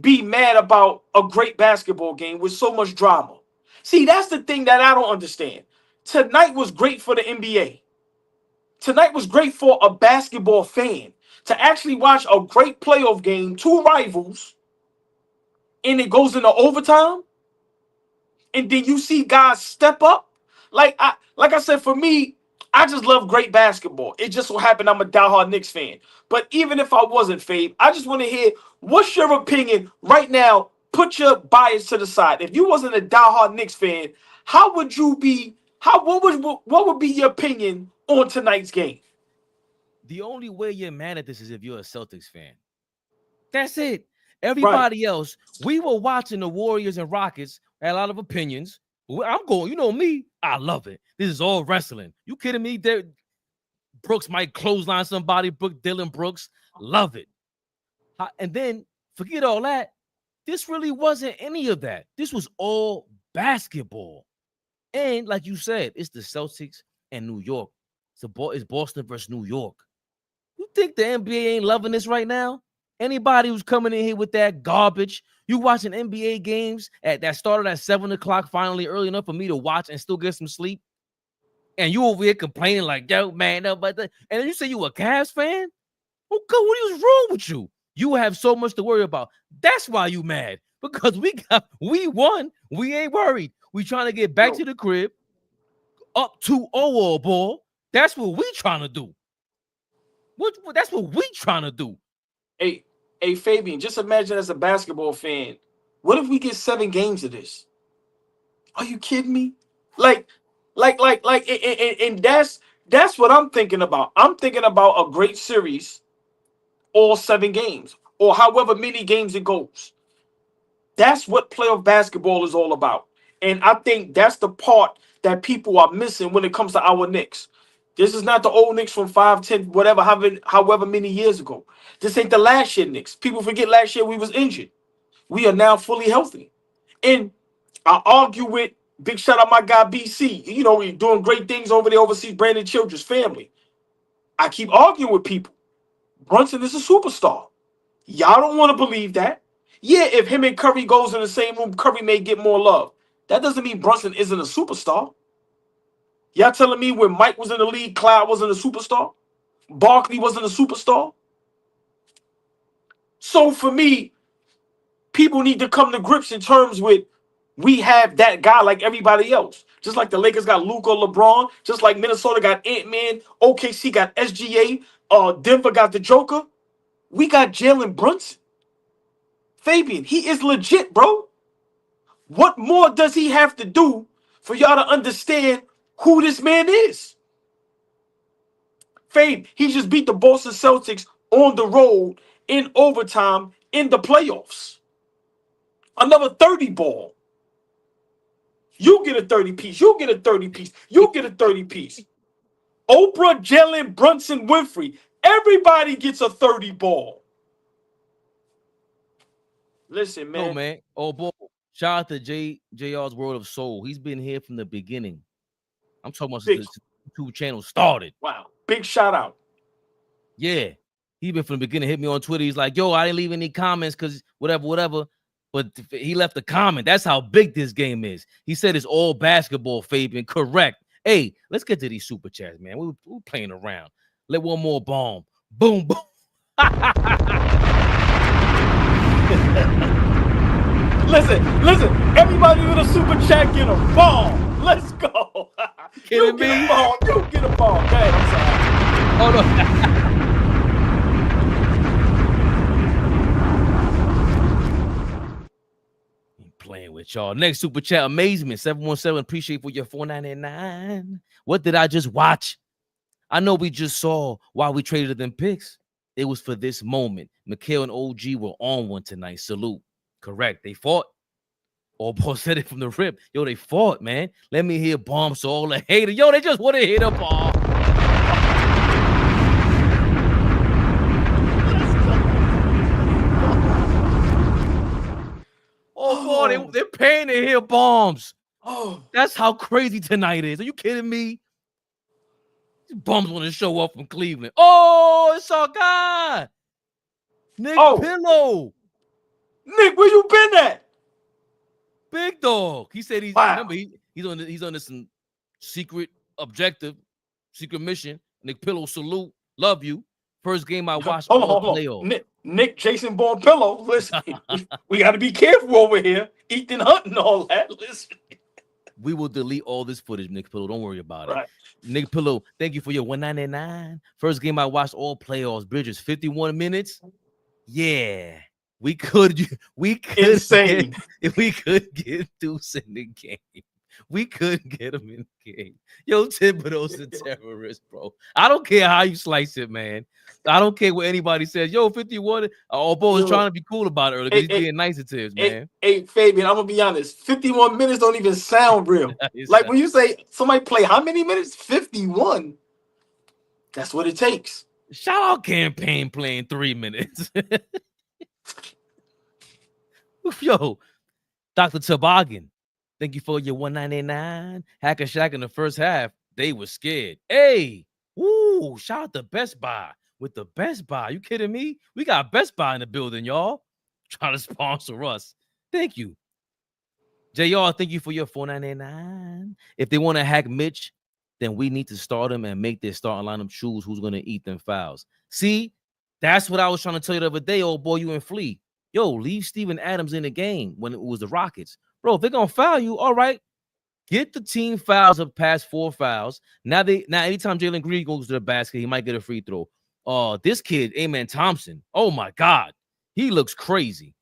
be mad about a great basketball game with so much drama? See, that's the thing that I don't understand. Tonight was great for the NBA. Tonight was great for a basketball fan to actually watch a great playoff game, two rivals, and it goes into overtime, and then you see guys step up. Like I said, for me, I just love great basketball. It just so happened I'm a diehard Knicks fan. But even if I wasn't, Fabe, I just want to hear, what's your opinion right now? Put your bias to the side. If you wasn't a diehard Knicks fan, how would you be? What would be your opinion on tonight's game? The only way you're mad at this is if you're a Celtics fan. That's it. Everybody else, we were watching the Warriors and Rockets, had a lot of opinions. I'm going, you know me, I love it. This is all wrestling. You kidding me? Brooks might clothesline somebody, Dylan Brooks. Love it. And then forget all that. This really wasn't any of that. This was all basketball. And like you said, it's the Celtics and New York. It's Boston versus New York. You think the NBA ain't loving this right now? Anybody who's coming in here with that garbage, you watching NBA games that started at 7 o'clock finally early enough for me to watch and still get some sleep, and you over here complaining like, yo, man, and then you say you a Cavs fan? Oh, God, what is wrong with you? You have so much to worry about. That's why you mad, because we won. We ain't worried. We trying to get back to the crib, up 2-0 AllBall. That's what we trying to do. That's what we trying to do. Hey, Fabian, just imagine as a basketball fan, what if we get 7 games of this? Are you kidding me? And That's what I'm thinking about. I'm thinking about a great series, all 7 games, or however many games it goes. That's what playoff basketball is all about. And I think that's the part that people are missing when it comes to our Knicks. This is not the old Knicks from 5, 10, whatever, however many years ago. This ain't the last year Knicks. People forget last year we was injured. We are now fully healthy. And I argue with, big shout out my guy BC. You know, he's doing great things over there overseas, Brandon Childress' family. I keep arguing with people. Brunson is a superstar. Y'all don't want to believe that. Yeah, if him and Curry goes in the same room, Curry may get more love. That doesn't mean Brunson isn't a superstar. Y'all telling me when Mike was in the league, Clyde wasn't a superstar? Barkley wasn't a superstar? So for me, people need to come to grips in terms with we have that guy like everybody else. Just like the Lakers got Luka, LeBron, just like Minnesota got Ant-Man, OKC got SGA, Denver got the Joker. We got Jalen Brunson. Fabian, he is legit, bro. What more does he have to do for y'all to understand who this man is? Fabe, he just beat the Boston Celtics on the road in overtime in the playoffs. Another 30 ball. You get a 30 piece. You get a 30 piece. You get a 30 piece. Oprah, Jalen Brunson, Winfrey. Everybody gets a 30 ball. Listen, man. No, man. Oh, boy. Shout out to JR's World of Soul. He's been here from the beginning. I'm talking about since the YouTube channel started. Wow. Big shout out. Yeah. He been from the beginning. Hit me on Twitter. He's like, yo, I didn't leave any comments because whatever. But he left a comment. That's how big this game is. He said it's all basketball, Fabian. Correct. Hey, let's get to these super chats, man. We're playing around. Let one more bomb. Boom, boom. Listen. Everybody with a super chat get a bomb. Let's go. You get a bomb. You get a bomb. Go ahead. I'm sorry. Oh, no. Playing with y'all. Next super chat, amazement 717. Appreciate for your $4.99. What did I just watch? I know we just saw why we traded them picks. It was for this moment. Mikhail and OG were on one tonight. Salute. Correct. They fought. AllBall said it from the rip. Yo, they fought, man. Let me hear bombs so all the haters. Yo, they just want to hit a bomb. Oh, boy, they're paying to hear bombs. Oh, that's how crazy tonight is. Are you kidding me? These bums want to show up from Cleveland. Oh, it's our guy, Nick Pillow. Nick, where you been at? Big dog. He said remember he's under some secret objective, secret mission. Nick Pillow, salute, love you. First game I watched all playoffs. Nick Jason Bourne Pillow. Listen, we got to be careful over here. Ethan Hunt and all that. Listen. We will delete all this footage, Nick Pillow. Don't worry about it. Nick Pillow, thank you for your $1.99. First game I watched all playoffs. Bridges, 51 minutes. Yeah. We could insane. If we could get Deuce in the game. We couldn't get him in the game. Yo, Thibodeau's a terrorist, bro. I don't care how you slice it, man. I don't care what anybody says. Yo, 51. AllBall is trying to be cool about it earlier because he's being nicer to his man. Hey, Fabian, I'm gonna be honest. 51 minutes don't even sound real. Like when you say somebody play how many minutes? 51. That's what it takes. Shout out Campaign playing 3 minutes. Yo, Dr. Toboggan. Thank you for your $1.99. Hack and Shack in the first half. They were scared. Hey, woo, shout out to Best Buy with the Best Buy. You kidding me? We got Best Buy in the building, y'all. Trying to sponsor us. Thank you. JR, thank you for your $4.99. If they want to hack Mitch, then we need to start them and make their starting lineup choose who's going to eat them fouls. See, that's what I was trying to tell you the other day, old boy, you and Flea. Yo, leave Steven Adams in the game when it was the Rockets. Bro, if they're going to foul you, all right, get the team fouls up past 4 fouls. Now anytime Jalen Green goes to the basket, he might get a free throw. This kid, Amen Thompson, oh, my God, he looks crazy.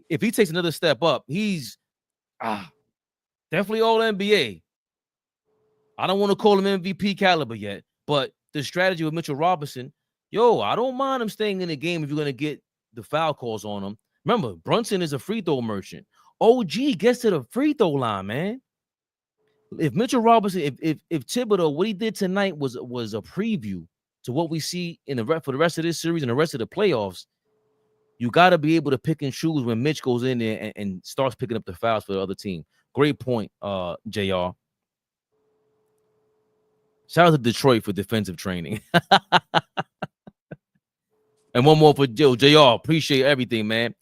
If he takes another step up, he's definitely all NBA. I don't want to call him MVP caliber yet, But the strategy with Mitchell Robinson, I don't mind him staying in the game if you're going to get the foul calls on him. Remember, Brunson is a free throw merchant. OG gets to the free throw line, man. If Mitchell Robinson, if Thibodeau, what he did tonight was a preview to what we see for the rest of this series and the rest of the playoffs, you got to be able to pick and choose when Mitch goes in there and starts picking up the fouls for the other team. Great point, JR. Shout out to Detroit for defensive training. And one more for JR. Appreciate everything, man.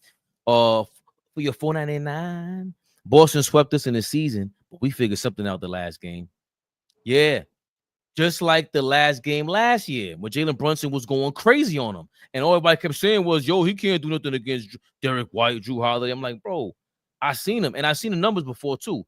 For your $4.99. Boston swept us in the season, but we figured something out the last game. Yeah. Just like the last game last year when Jalen Brunson was going crazy on him. And all everybody kept saying was, he can't do nothing against Derek White, Drew Holiday. I'm like, bro, I seen him. And I seen the numbers before, too.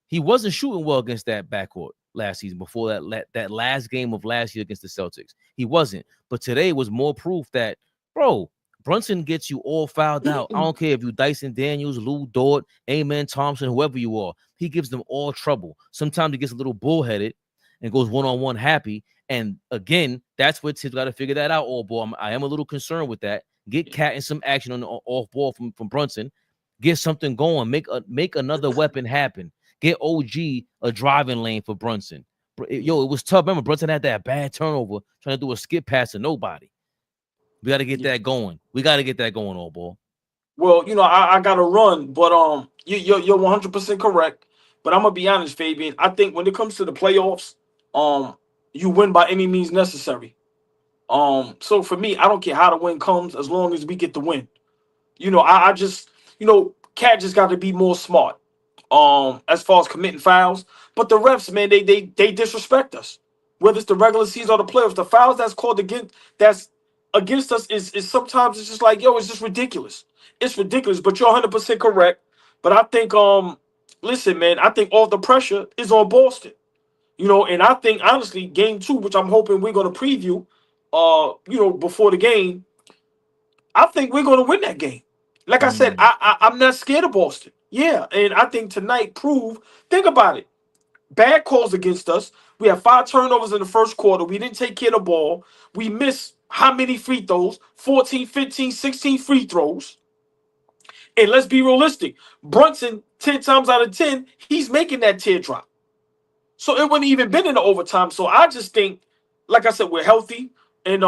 He wasn't shooting well against that backcourt last season before that last game of last year against the Celtics. He wasn't. But today was more proof that, bro, Brunson gets you all fouled out. I don't care if you Dyson Daniels, Lou Dort, Amen Thompson, whoever you are. He gives them all trouble. Sometimes he gets a little bullheaded and goes one-on-one happy. And again, that's what Tibbs got to figure that out, AllBall. I am a little concerned with that. Get Cat in some action on the off ball from Brunson. Get something going. Make another weapon happen. Get OG a driving lane for Brunson. It was tough. Remember, Brunson had that bad turnover trying to do a skip pass to nobody. We got to get that going. We got to get that going, AllBall. Well, I got to run, but you're 100% correct. But I'm gonna be honest, Fabian. I think when it comes to the playoffs, you win by any means necessary. So for me, I don't care how the win comes as long as we get the win. I just, Cat just got to be more smart. As far as committing fouls, but the refs, man, they disrespect us. Whether it's the regular season or the playoffs, the fouls that's called against us is sometimes it's just like, it's just ridiculous. It's ridiculous. But you're 100% correct. But I think, listen, man, I think all the pressure is on Boston. And I think honestly, game 2, which I'm hoping we're going to preview, before the game, I think we're going to win that game. Like I said, I'm not scared of Boston. Yeah, and I think tonight think about it. Bad calls against us. We have 5 turnovers in the first quarter. We didn't take care of the ball. We missed how many free throws? 14, 15, 16 free throws. And let's be realistic. Brunson, 10 times out of 10, he's making that teardrop. So it wouldn't even been in the overtime. So I just think, like I said, we're healthy. And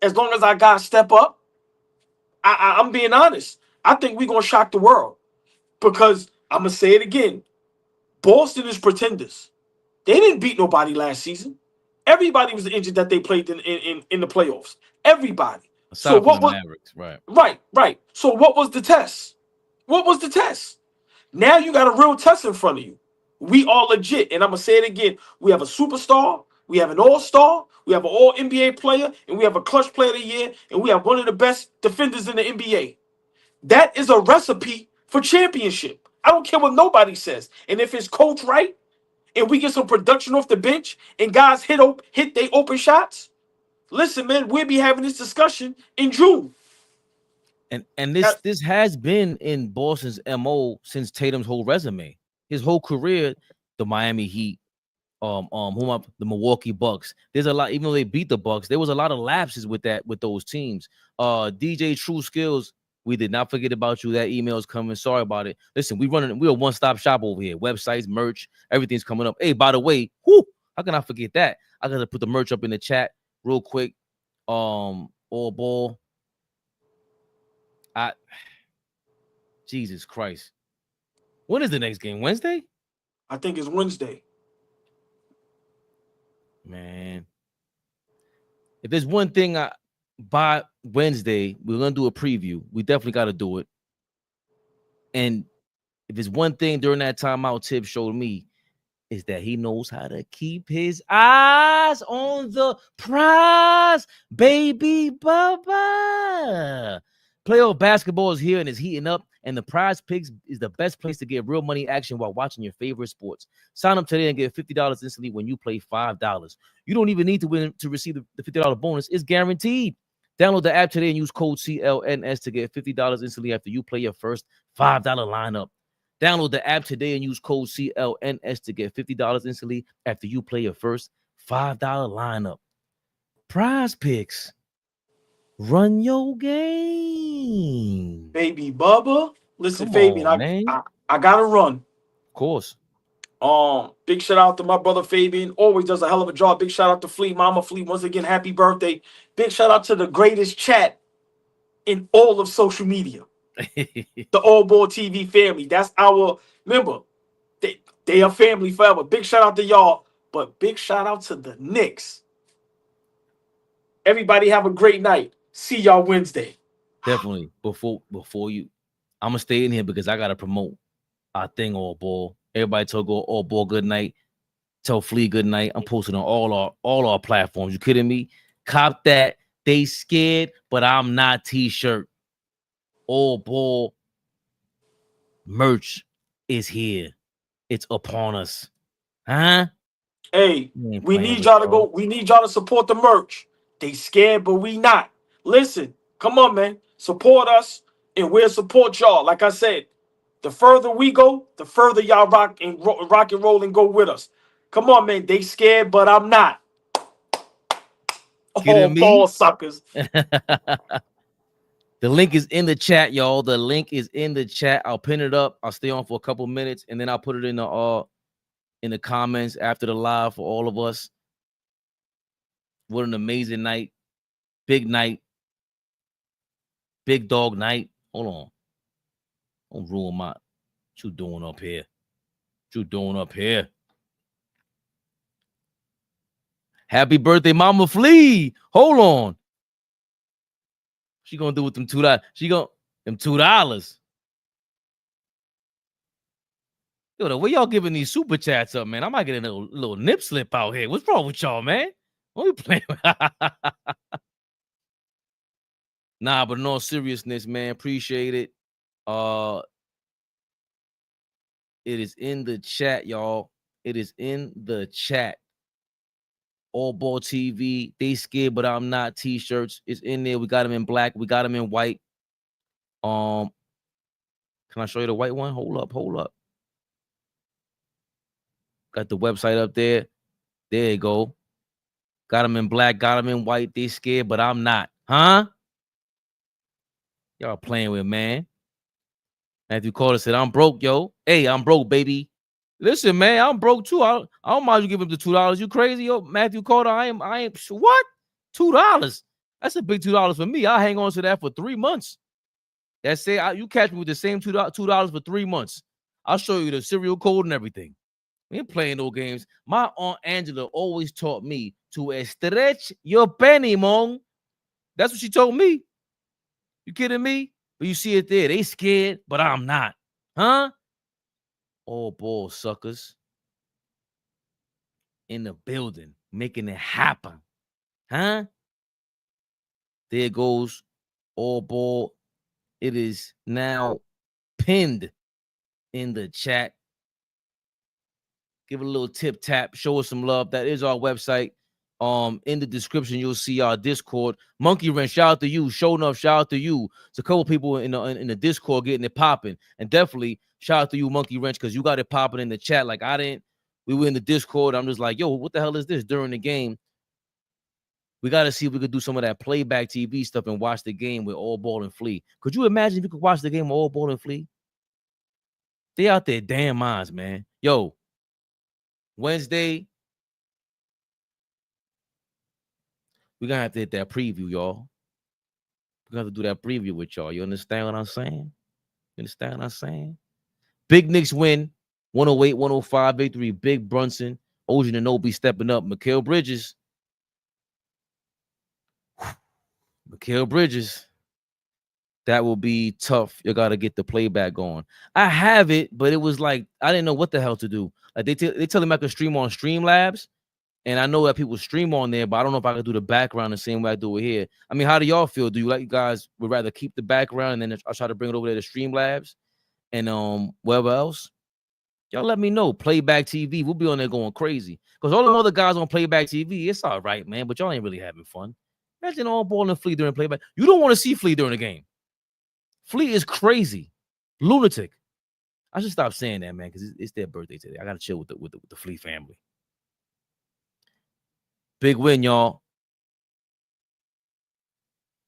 as long as our guys step up, I'm being honest. I think we're going to shock the world. Because I'm going to say it again. Boston is pretenders. They didn't beat nobody last season. Everybody was injured that they played in the playoffs. Everybody. Aside so what was Mavericks, right. Right. So what was the test? What was the test? Now you got a real test in front of you. We are legit. And I'm going to say it again. We have a superstar. We have an all-star. We have an all-NBA player. And we have a clutch player of the year. And we have one of the best defenders in the NBA. That is a recipe for championship. I don't care what nobody says. And if it's coach right, and we get some production off the bench, and guys hit they open shots, listen, man, we'll be having this discussion in June. And this has been in Boston's MO since Tatum's whole resume. His whole career, the Miami Heat, the Milwaukee Bucks. There's a lot, even though they beat the Bucks, there was a lot of lapses with those teams. DJ True Skills. We did not forget about you. That email is coming. Sorry about it. Listen, we're a one-stop shop over here. Websites, merch, everything's coming up. Hey, by the way, how can I forget that? I gotta put the merch up in the chat real quick. AllBall. Jesus Christ. When is the next game? Wednesday? I think it's Wednesday. Man. If there's one thing by Wednesday, we're going to do a preview. We definitely got to do it. And if it's one thing during that timeout Tibbs showed me, is that he knows how to keep his eyes on the prize, baby Bubba. Playoff basketball is here and is heating up, and the Prize Picks is the best place to get real money action while watching your favorite sports. Sign up today and get $50 instantly when you play $5. You don't even need to win to receive the $50 bonus. It's guaranteed. Download the app today and use code CLNS to get $50 instantly after you play your first $5 lineup. Download the app today and use code CLNS to get $50 instantly after you play your first $5 lineup. Prize Picks. Run your game. Baby Bubba. Listen, Come Fabian, on, man. I gotta run. Of course. Big shout out to my brother Fabian. Always does a hell of a job. Big shout out to Fleet, Mama Fleet. Once again, happy birthday. Big shout out to the greatest chat in all of social media. The AllBall TV family. That's our member. They are family forever. Big shout out to y'all. But big shout out to the Knicks. Everybody have a great night. See y'all Wednesday. Definitely. Before you, I'm gonna stay in here because I gotta promote our thing, AllBall. Everybody tell AllBall good night. Tell Flea good night. I'm posting on all our platforms. You kidding me? Cop that. They scared, but I'm not t-shirt. AllBall merch is here. It's upon us. Huh? Hey, we need y'all to go. We need y'all to support the merch. They scared, but we not. Listen, come on, man. Support us, and we'll support y'all. Like I said, the further we go, the further y'all rock and roll and go with us. Come on, man. They scared, but I'm not. Kidding me? Ball suckers. The link is in the chat, y'all. The link is in the chat. I'll pin it up. I'll stay on for a couple minutes, and then I'll put it in the comments after the live for all of us. What an amazing night. Big night. Big dog night. Hold on. Don't ruin my. What you doing up here? What you doing up here? Happy birthday, Mama Flea. Hold on. She gonna do with them $2. She gonna them $2. Yo, the way y'all giving these super chats up, man, I might get a little nip slip out here. What's wrong with y'all, man? What we playing? Nah, but in all seriousness, man, appreciate it. It is in the chat, y'all. It is in the chat. AllBall TV. They scared, but I'm not. T-shirts. It's in there. We got them in black. We got them in white. Can I show you the white one? Hold up. Got the website up there. There you go. Got them in black. Got them in white. They scared, but I'm not. Huh? Y'all playing with, man. Matthew Carter said, I'm broke, yo. Hey, I'm broke, baby. Listen, man, I'm broke too. I don't mind you giving him the $2. You crazy, yo, Matthew Carter? I am. What? $2? That's a big $2 for me. I'll hang on to that for 3 months. That's it. You catch me with the same $2 for 3 months. I'll show you the serial code and everything. We ain't playing no games. My Aunt Angela always taught me to stretch your penny, mong. That's what she told me. You kidding me? But you see it there. They scared, but I'm not. Huh? AllBall suckers in the building, making it happen. Huh? There goes AllBall. It is now pinned in the chat. Give it a little tip tap. Show us some love. That is our website. In the description, you'll see our Discord. Monkey Wrench, shout out to you. Show enough, shout out to you. It's a couple people in the Discord getting it popping. And definitely shout out to you, Monkey Wrench, because you got it popping in the chat. Like I didn't. We were in the Discord. I'm just like, yo, what the hell is this during the game? We got to see if we could do some of that playback TV stuff and watch the game with AllBall and Flea. Could you imagine if you could watch the game with AllBall and Flea? They out there damn minds, man. Yo, Wednesday, we're going to have to hit that preview, y'all. We're going to have to do that preview with y'all. You understand what I'm saying? You understand what I'm saying? Big Knicks win, 108-105 victory. Big Brunson, OG Anunoby stepping up. Mikal Bridges. That will be tough. You got to get the playback going. I have it, but it was like, I didn't know what the hell to do. Like they tell me I can stream on Streamlabs. And I know that people stream on there, but I don't know if I can do the background the same way I do it here. I mean, how do y'all feel? Do you guys would rather keep the background and then I try to bring it over there to Streamlabs and wherever else? Y'all let me know. Playback TV. We'll be on there going crazy. Because all the other guys on Playback TV, it's all right, man. But y'all ain't really having fun. Imagine AllBall and Flea during playback. You don't want to see Flea during the game. Flea is crazy. Lunatic. I should stop saying that, man, because it's their birthday today. I got to chill with the Flea family. Big win, y'all.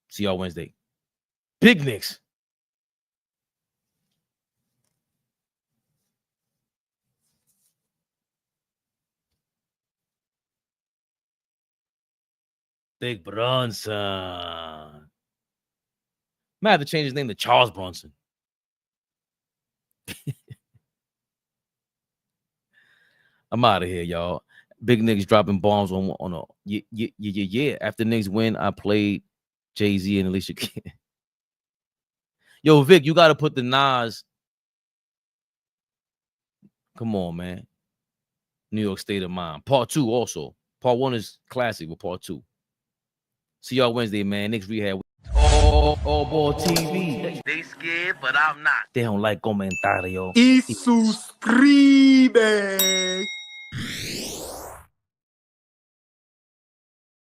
See y'all Wednesday. Big Knicks. Big Bronson. Might have to change his name to Charles Bronson. I'm out of here, y'all. Big Knicks dropping bombs on a yeah. After Knicks win, I played Jay-Z and Alicia Keys. Yo, Vic, you got to put the Nas. Come on, man. New York State of Mind. Part 2 also. Part 1 is classic, but part 2. See y'all Wednesday, man. Knicks Rehab. AllBall TV. They scared, but I'm not. They don't like comentario. Y suscribe.